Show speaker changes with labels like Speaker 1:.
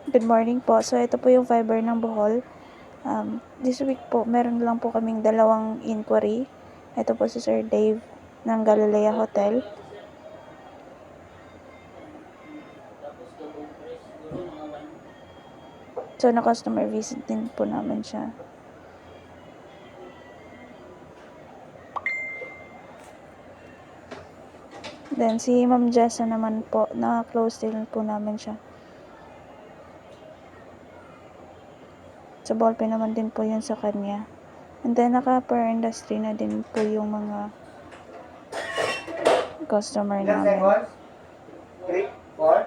Speaker 1: Good morning po. So, ito po yung fiber ng Bohol. This week po, meron lang po kaming 2 inquiry. Ito po si Sir Dave ng Galilea Hotel. So, na-customer visit din po namin siya. Then, si Ma'am Jessa naman po, na-close din po namin siya. Sa ballpen naman din po yun sa kanya. And then, naka-per industry na din po yung mga customer namin.
Speaker 2: 3, 4.